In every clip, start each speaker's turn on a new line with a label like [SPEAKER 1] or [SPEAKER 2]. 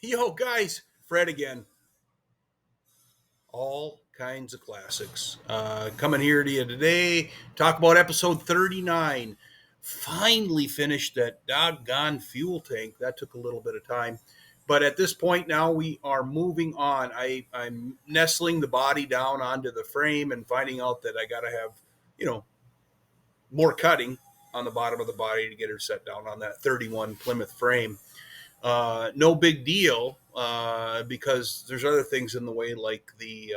[SPEAKER 1] Yo, guys, Fred again. All kinds of classics. Coming here to you today, talk about episode 39. Finally finished that doggone fuel tank. That took a little bit of time. But at this point now, we are moving on. I'm nestling the body down onto the frame and finding out that I got to have, you know, more cutting on the bottom of the body to get her set down on that 31 Plymouth frame. No big deal because there's other things in the way like the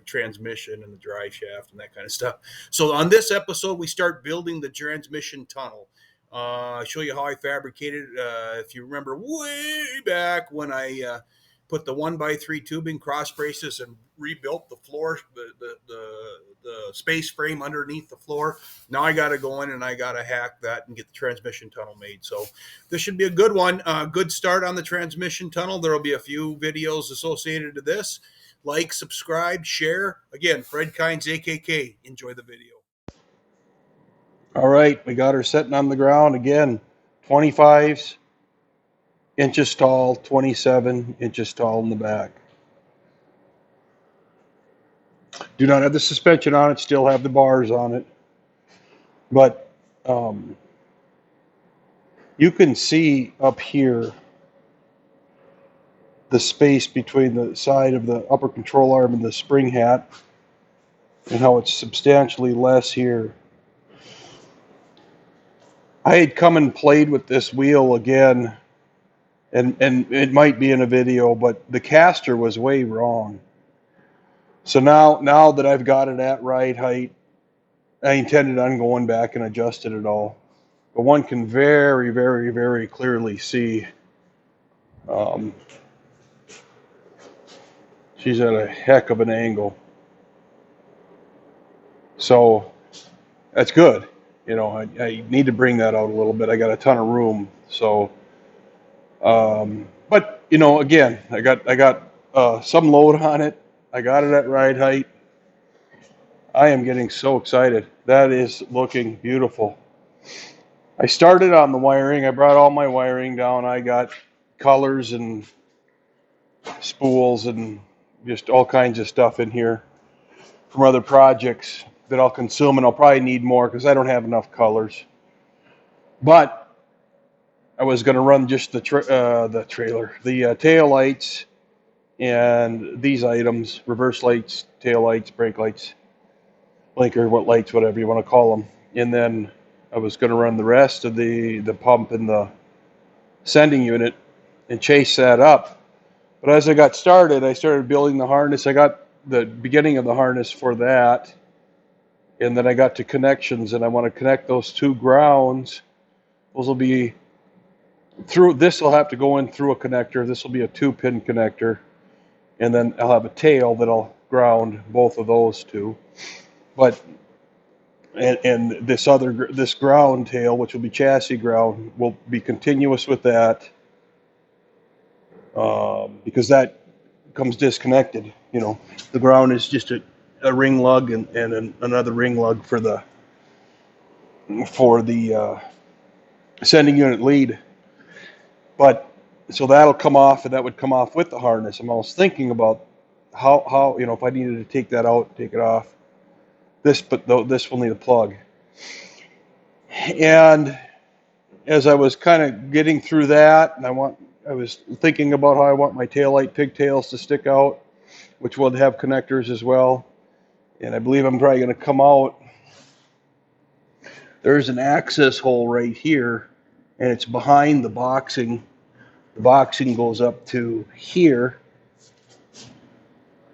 [SPEAKER 1] transmission and the dry shaft and that kind of stuff. So on this episode, we start building the transmission tunnel. I show you how I fabricated. If you remember way back when I put the 1x3 tubing cross braces and rebuilt the floor, the space frame underneath the floor. Now I got to go in and I got to hack that and get the transmission tunnel made. So this should be a good one. Good start on the transmission tunnel. There will be a few videos associated to this. Like, subscribe, share. Again, Fred Kynes, AKK. Enjoy the video.
[SPEAKER 2] All right, we got her sitting on the ground again. 25 inches tall, 27 inches tall in the back. Do not have the suspension on it, still have the bars on it. But you can see up here the space between the side of the upper control arm and the spring hat and how it's substantially less here. I had come and played with this wheel again, and it might be in a video, but the caster was way wrong. So now that I've got it at right height, I intended on going back and adjusting it all. But one can very, very, very clearly see she's at a heck of an angle. So that's good. You know, I need to bring that out a little bit. I got a ton of room. So, but you know, again, I got some load on it. I got it at right height. I am getting so excited. That is looking beautiful. I started on the wiring. I brought all my wiring down. I got colors and spools and just all kinds of stuff in here from other projects that I'll consume, and I'll probably need more because I don't have enough colors. But I was going to run just the tail lights and these items, reverse lights, tail lights, brake lights, blinker, whatever you want to call them. And then I was going to run the rest of the pump and the sending unit and chase that up. But as I got started, I started building the harness. I got the beginning of the harness for that. And then I got to connections, and I want to connect those two grounds. Those will be through, this will have to go in through a connector. This will be a 2-pin connector. And then I'll have a tail that'll ground both of those two. But and this ground tail, which will be chassis ground, will be continuous with that because that comes disconnected. You know, the ground is just a ring lug and another ring lug for the sending unit lead. But so that'll come off, and that would come off with the harness. I was thinking about how you know, if I needed to take that out, take it off. This will need a plug. And as I was kind of getting through that, and I was thinking about how I want my taillight pigtails to stick out, which would have connectors as well. And I believe I'm probably going to come out. There's an access hole right here, and it's behind the boxing. The boxing goes up to here.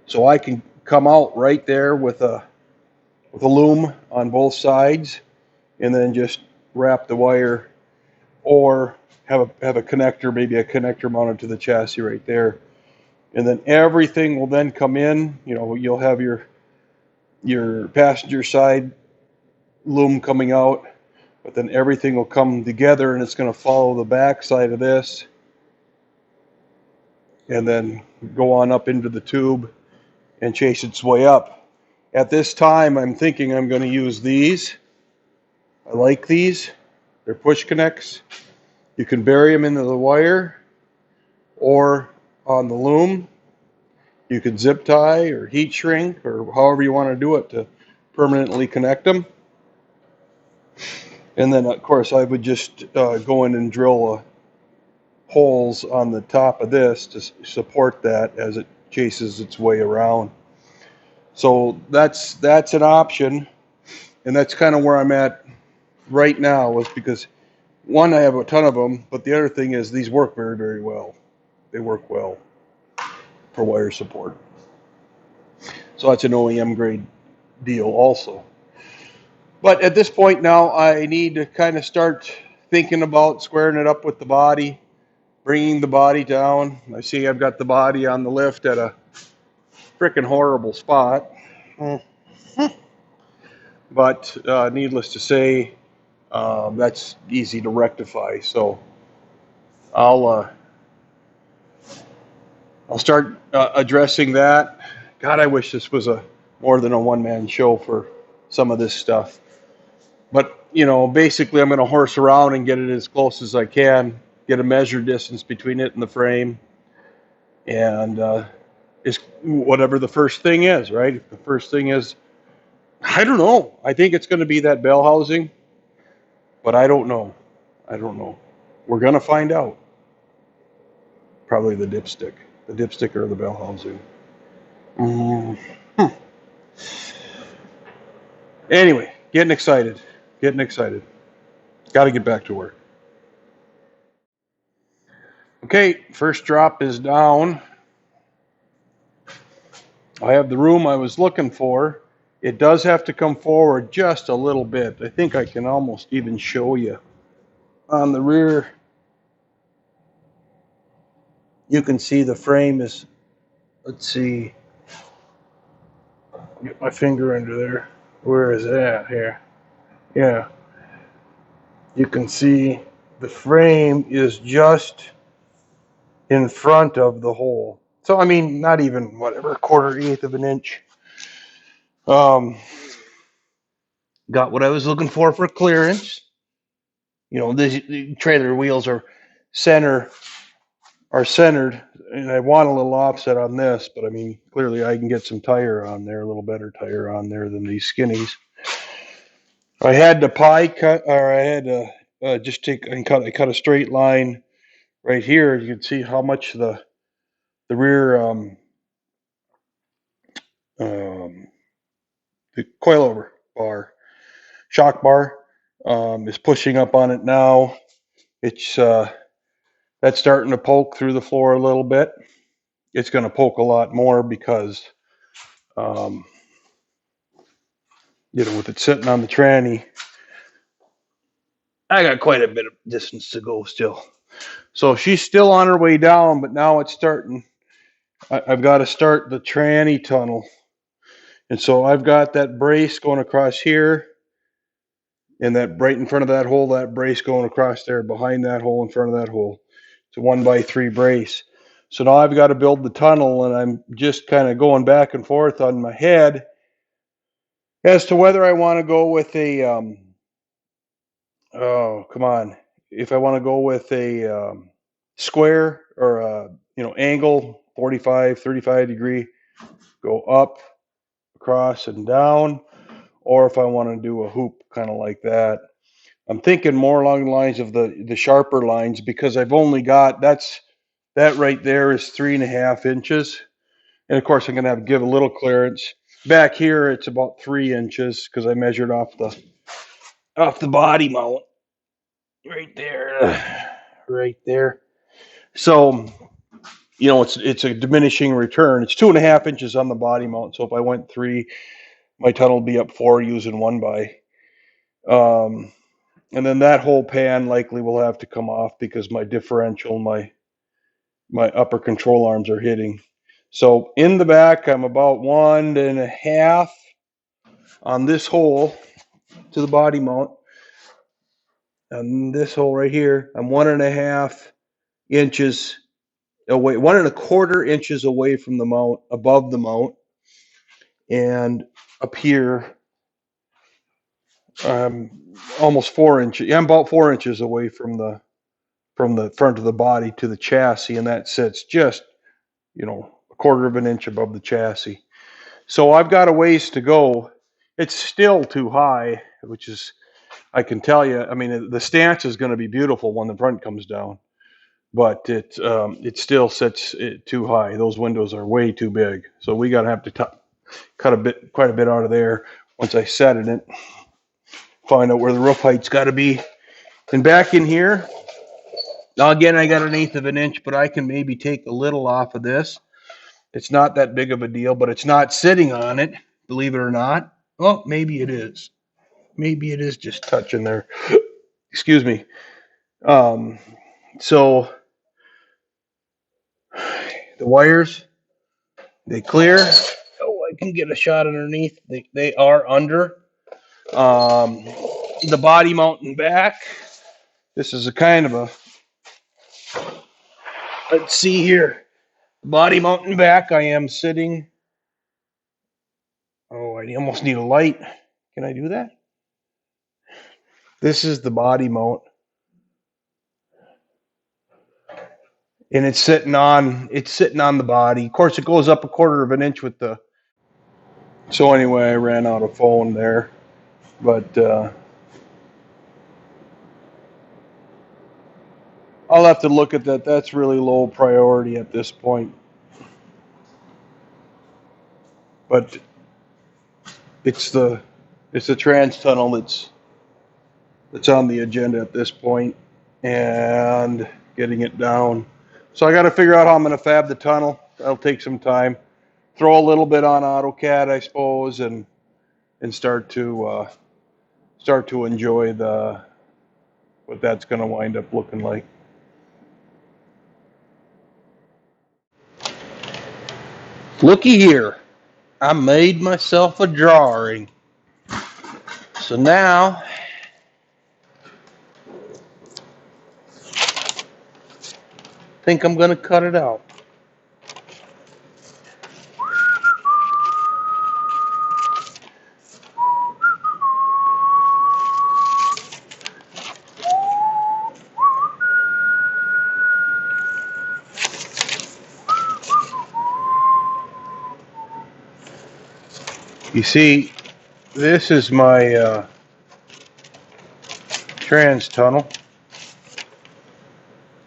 [SPEAKER 2] So I can come out right there with a loom on both sides, and then just wrap the wire, or have a connector, maybe a connector mounted to the chassis right there. And then everything will then come in. You know, you'll have your passenger side loom coming out, but then everything will come together, and it's going to follow the back side of this and then go on up into the tube and chase its way up. At this time, I'm thinking I'm going to use these. I like these. They're push connects. You can bury them into the wire, or on the loom. You could zip tie or heat shrink or however you want to do it to permanently connect them. And then, of course, I would just go in and drill holes on the top of this to support that as it chases its way around. So that's an option, and that's kind of where I'm at right now. Was because one, I have a ton of them, but the other thing is these work very, very well. They work well for wire support. So that's an OEM grade deal also. But at this point now, I need to kind of start thinking about squaring it up with the body, bringing the body down. I see I've got the body on the lift at a freaking horrible spot. But needless to say, that's easy to rectify. So I'll start addressing that. God, I wish this was a more than a one-man show for some of this stuff. But, basically I'm going to horse around and get it as close as I can, get a measure distance between it and the frame, and is whatever the first thing is, right? If the first thing is, I don't know. I think it's going to be that bell housing, but I don't know. We're going to find out. Probably the dipstick or the bell housing. Anyway, getting excited. Got to get back to work. Okay, first drop is down. I have the room I was looking for. It does have to come forward just a little bit. I think I can almost even show you. On the rear, you can see the frame is, let's see, get my finger under there. Where is it at here? Yeah. You can see the frame is just in front of the hole. So, I mean, not even, whatever, quarter, eighth of an inch. Got what I was looking for clearance. The trailer wheels are centered, and I want a little offset on this, but I mean, clearly I can get some tire on there, a little better tire on there than these skinnies. I had the pie cut, or I had to just take and cut a straight line right here. You can see how much the rear the coilover bar, shock bar, is pushing up on it now. It's that's starting to poke through the floor a little bit. It's going to poke a lot more because, with it sitting on the tranny, I got quite a bit of distance to go still. So she's still on her way down, but now it's starting. I've got to start the tranny tunnel. And so I've got that brace going across here, and that right in front of that hole, that brace going across there, behind that hole, in front of that hole. It's a 1x3 brace. So now I've got to build the tunnel, and I'm just kind of going back and forth on my head as to whether I want to go with a, if I want to go with a square or a, angle, 45, 35 degree, go up, across, and down, or if I want to do a hoop kind of like that. I'm thinking more along the lines of the sharper lines, because I've only got, that right there is 3.5 inches. And of course I'm going to have to give a little clearance. Back here it's about 3 inches because I measured off the body mount. Right there. So, it's a diminishing return. It's 2.5 inches on the body mount. So if I went 3, my tunnel will be up 4 using 1x. And then that whole pan likely will have to come off because my differential, my upper control arms are hitting. So in the back, I'm about 1.5 on this hole to the body mount. And this hole right here, I'm 1.5 inches away, 1.25 inches away from the mount, above the mount. And up here, I'm almost 4 inches. Yeah, I'm about 4 inches away from the from the front of the body to the chassis, and that sits just, a quarter of an inch above the chassis. So I've got a ways to go. It's still too high, which is, I can tell you, I mean, the stance is going to be beautiful when the front comes down, but it still sits too high. Those windows are way too big. So we got to have to cut quite a bit out of there once I set it, find out where the roof height's got to be. And back in here, now again, I got 1/8 of an inch, but I can maybe take a little off of this. It's not that big of a deal, but it's not sitting on it, believe it or not. Well, maybe it is. Maybe it is just touching there. Excuse me. So the wires, they clear. Oh, I can get a shot underneath. They are under. The body mounting back. This is a kind of a, let's see here. Body mounting back. I am sitting. Oh, I almost need a light. Can I do that? This is the body mount. And it's sitting on the body. Of course, it goes up a quarter of an inch with the. So anyway, I ran out of phone there, but I'll have to look at that. That's really low priority at this point. But it's the trans tunnel that's on the agenda at this point, and getting it down. So I got to figure out how I'm going to fab the tunnel. That'll take some time. Throw a little bit on AutoCAD, I suppose, and start to enjoy what that's going to wind up looking like. Looky here. I made myself a drawing. So now I think I'm going to cut it out. You see, this is my trans tunnel.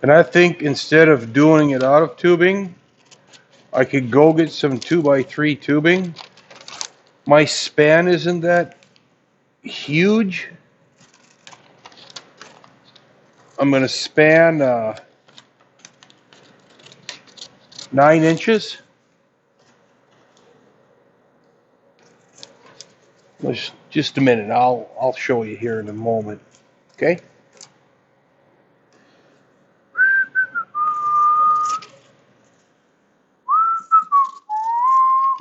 [SPEAKER 2] And I think instead of doing it out of tubing, I could go get some 2x3 tubing. My span isn't that huge. I'm going to span 9 inches. Just a minute. I'll show you here in a moment. Okay.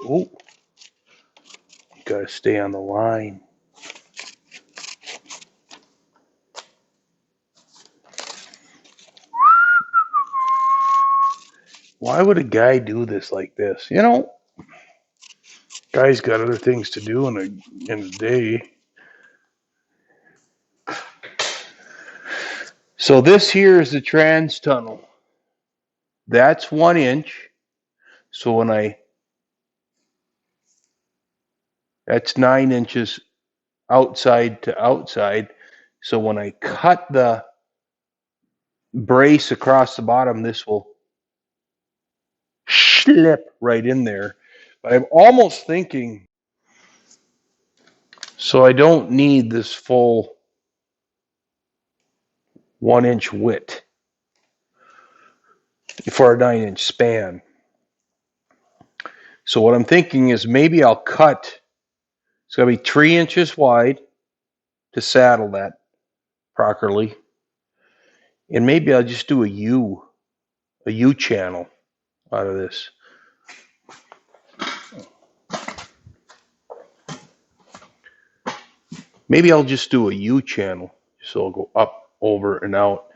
[SPEAKER 2] Oh, gotta stay on the line. Why would a guy do this like this? Guy's got other things to do in a day. So this here is the trans tunnel. That's 1 inch. So that's 9 inches outside to outside. So when I cut the brace across the bottom, this will slip right in there. But I'm almost thinking, so I don't need this full 1 inch width for a 9 inch span. So what I'm thinking is maybe I'll cut, it's going to be 3 inches wide to saddle that properly. And maybe I'll just do a U channel out of this. Maybe I'll just do a U channel. So I'll go up, over, and out.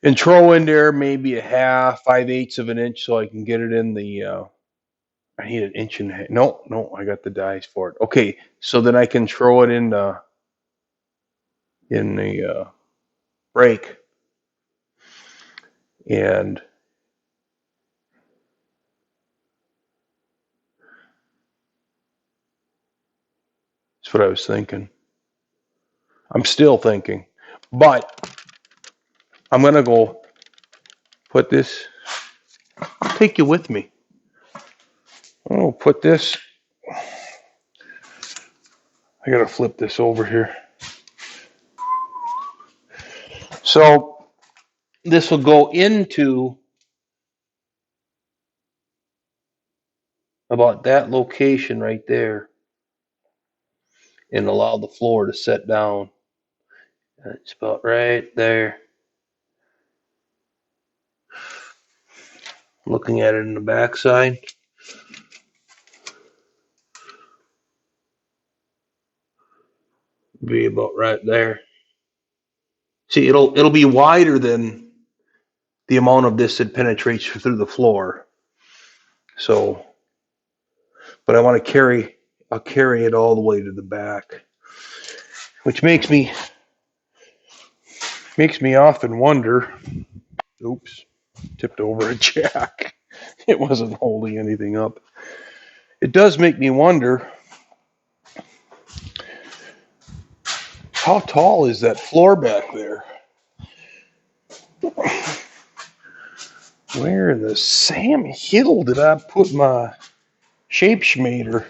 [SPEAKER 2] And throw in there maybe a half, 5/8 of an inch so I can get it in the, I need an inch and a half. No, I got the dies for it. Okay, so then I can throw it in the brake. And that's what I was thinking. I'm still thinking. But I'm going to go put this, I'll take you with me. Oh, put this, I got to flip this over here. So this will go into about that location right there and allow the floor to set down. It's about right there. Looking at it in the backside. Be about right there. See, it'll be wider than the amount of this that penetrates through the floor. So, but I'll carry it all the way to the back, which makes me often wonder. Oops, tipped over a jack. It wasn't holding anything up. It does make me wonder, how tall is that floor back there? Where in the Sam Hill did I put my Shapeshmader?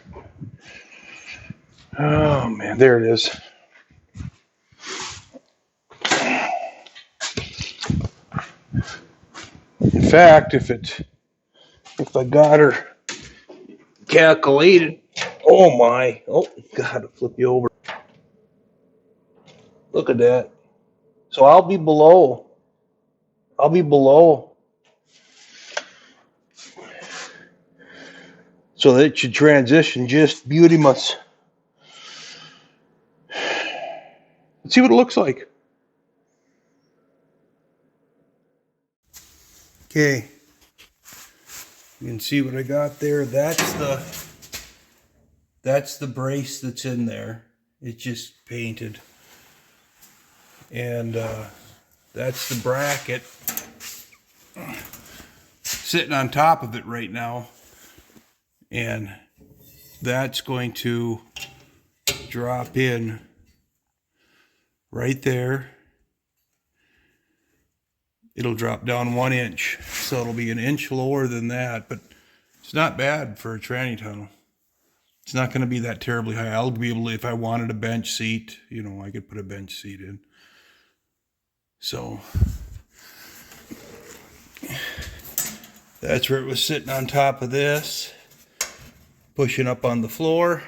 [SPEAKER 2] Oh man, there it is. In fact, if I got her calculated, oh my, oh, gotta flip you over. Look at that. So I'll be below. So that should transition just beauty must. Let's see what it looks like. Okay. You can see what I got there. That's the brace that's in there. It's just painted. And that's the bracket sitting on top of it right now. And that's going to drop in right there. It'll drop down 1 inch. So it'll be an inch lower than that, but it's not bad for a tranny tunnel. It's not going to be that terribly high. I'll be able to, if I wanted a bench seat, I could put a bench seat in. So that's where it was sitting on top of this, pushing up on the floor.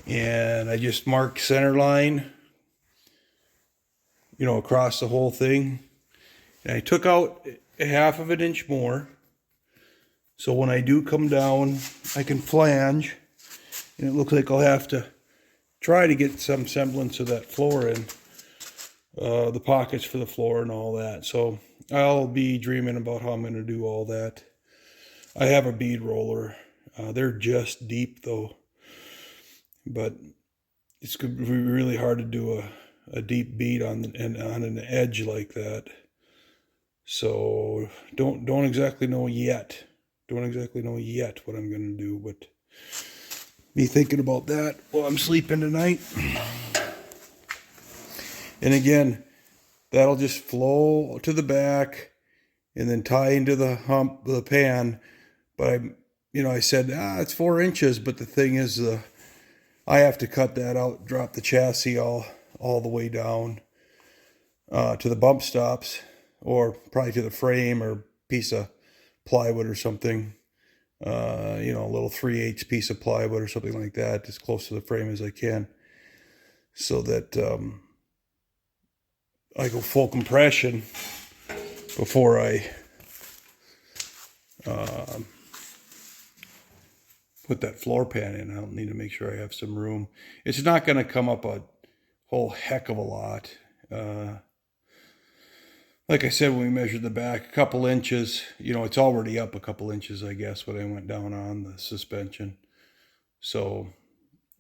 [SPEAKER 2] And I just marked center line, across the whole thing. And I took out a half of an inch more. So when I do come down, I can flange. And it looks like I'll have to try to get some semblance of that floor in. The pockets for the floor and all that. So I'll be dreaming about how I'm going to do all that. I have a bead roller. They're just deep though. But it's going to be really hard to do a deep bead on an edge like that. So don't exactly know yet. Don't exactly know yet what I'm going to do, but be thinking about that while I'm sleeping tonight. And again, that'll just flow to the back and then tie into the hump, the pan. But I said, it's 4 inches, but the thing is, I have to cut that out, drop the chassis all the way down to the bump stops, or probably to the frame or piece of plywood or something. A little 3/8 piece of plywood or something like that, as close to the frame as I can, so that I go full compression before I put that floor pan in. I'll need to make sure I have some room. It's not going to come up a whole heck of a lot. Like I said, when we measured the back, a couple inches, it's already up a couple inches, I guess, when I went down on the suspension. So,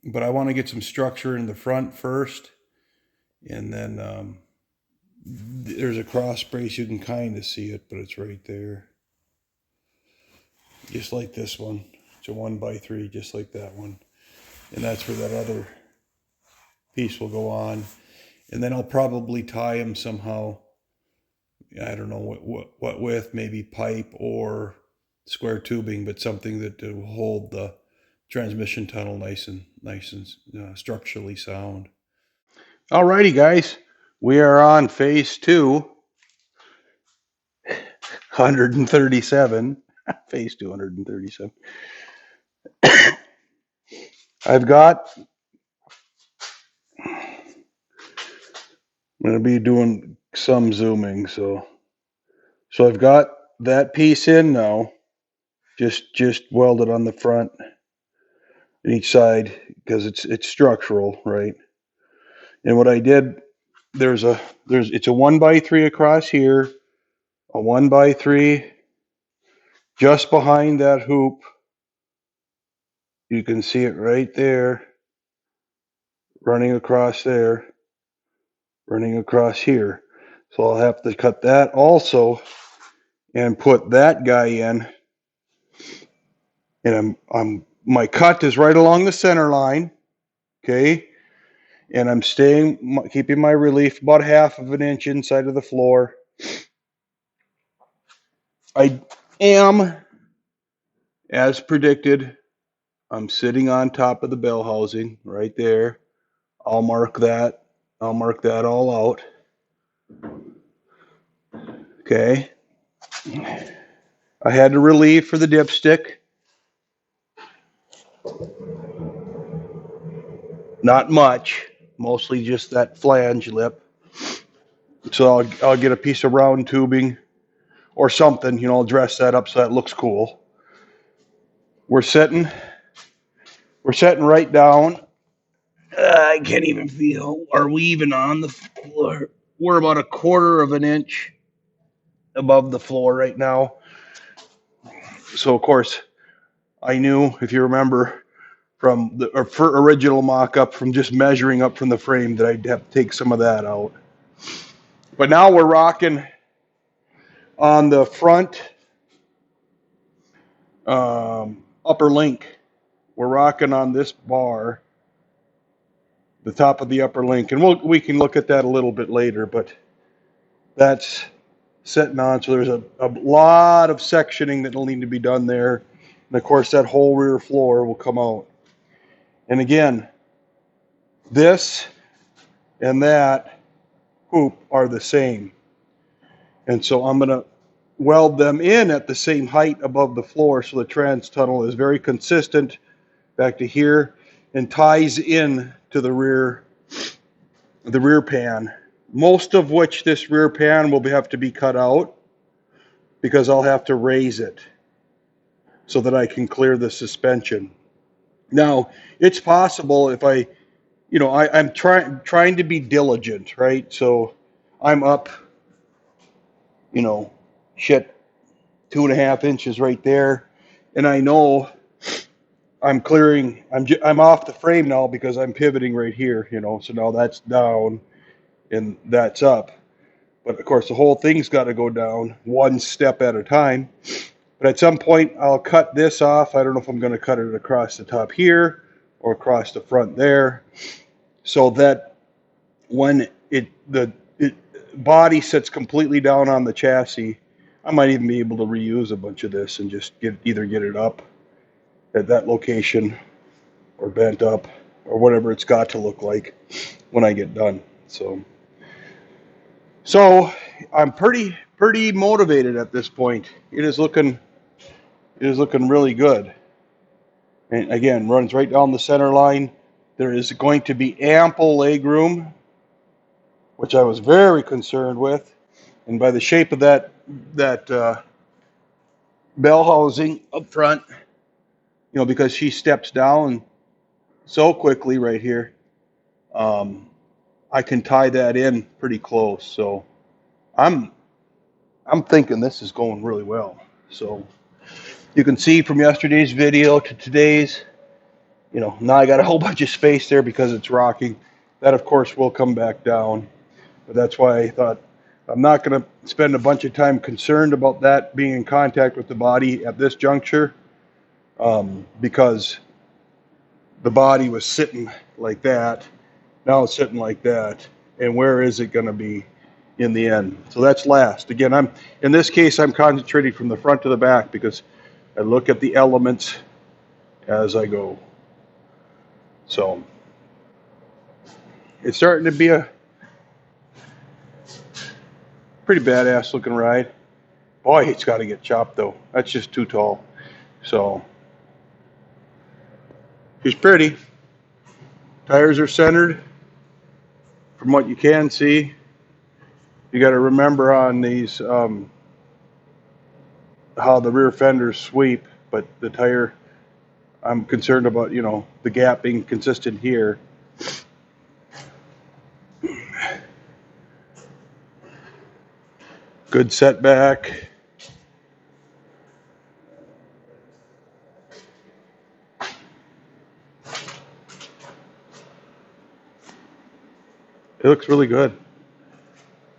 [SPEAKER 2] but I want to get some structure in the front first, and then There's a cross brace. You can kind of see it, but it's right there. Just like this one. It's a 1x3, just like that one. And that's where that other piece will go on. And then I'll probably tie them somehow. I don't know what with, maybe pipe or square tubing, but something that will hold the transmission tunnel nice and structurally sound. Alrighty, guys, we are on phase 2, 137. Phase 237. I've got. I'm going to be doing some zooming, so I've got that piece in now. Just welded on the front and each side because it's structural, right? And what I did, it's a 1x3 across here, a 1x3 just behind that hoop. You can see it right there, running across there, running across here. So I'll have to cut that also and put that guy in. And my cut is right along the center line, okay? And I'm keeping my relief about 1/2 of an inch inside of the floor. I am, as predicted, I'm sitting on top of the bell housing right there. I'll mark that. I'll mark that all out. Okay. I had to relieve for the dipstick. Not much, mostly just that flange lip. So I'll get a piece of round tubing or something, I'll dress that up so that looks cool. We're sitting right down. I can't even feel. Are we even on the floor? We're about 1/4 of an inch above the floor right now. So of course, I knew, if you remember, from the original mock-up, from just measuring up from the frame, that I'd have to take some of that out. But now we're rocking on the front upper link. We're rocking on this bar, the top of the upper link, and we can look at that a little bit later, but that's setting on. So there's a lot of sectioning that will need to be done there. And of course, that whole rear floor will come out. And again, this and that hoop are the same. And so I'm going to weld them in at the same height above the floor so the trans tunnel is very consistent back to here and ties in to the rear pan. Most of which this rear pan will have to be cut out because I'll have to raise it so that I can clear the suspension. Now, it's possible if I'm trying to be diligent, right? So I'm up, 2.5 inches right there, and I know I'm clearing. I'm off the frame now because I'm pivoting right here, So now that's down, and that's up. But of course, the whole thing's got to go down one step at a time. But at some point, I'll cut this off. I don't know if I'm going to cut it across the top here or across the front there, so that when the body sits completely down on the chassis, I might even be able to reuse a bunch of this and just either get it up at that location or bent up or whatever it's got to look like when I get done. So I'm pretty motivated at this point. It is looking really good. And again, runs right down the center line. There is going to be ample leg room, which I was very concerned with. And by the shape of that bell housing up front, because she steps down so quickly right here, I can tie that in pretty close. So I'm thinking this is going really well. So you can see from yesterday's video to today's, now I got a whole bunch of space there because it's rocking. That, of course, will come back down. But that's why I thought I'm not going to spend a bunch of time concerned about that being in contact with the body at this juncture, because the body was sitting like that. Now it's sitting like that. And where is it going to be in the end? So that's last. Again, in this case, I'm concentrating from the front to the back because I look at the elements as I go. So it's starting to be a pretty badass looking ride. Boy, it's got to get chopped though. That's just too tall. So she's pretty. Tires are centered from what you can see. You got to remember on these how the rear fenders sweep, but the tire, I'm concerned about, the gap being consistent here. Good setback. It looks really good.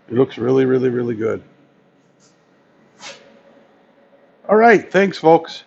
[SPEAKER 2] It looks really, really, really good. All right. Thanks, folks.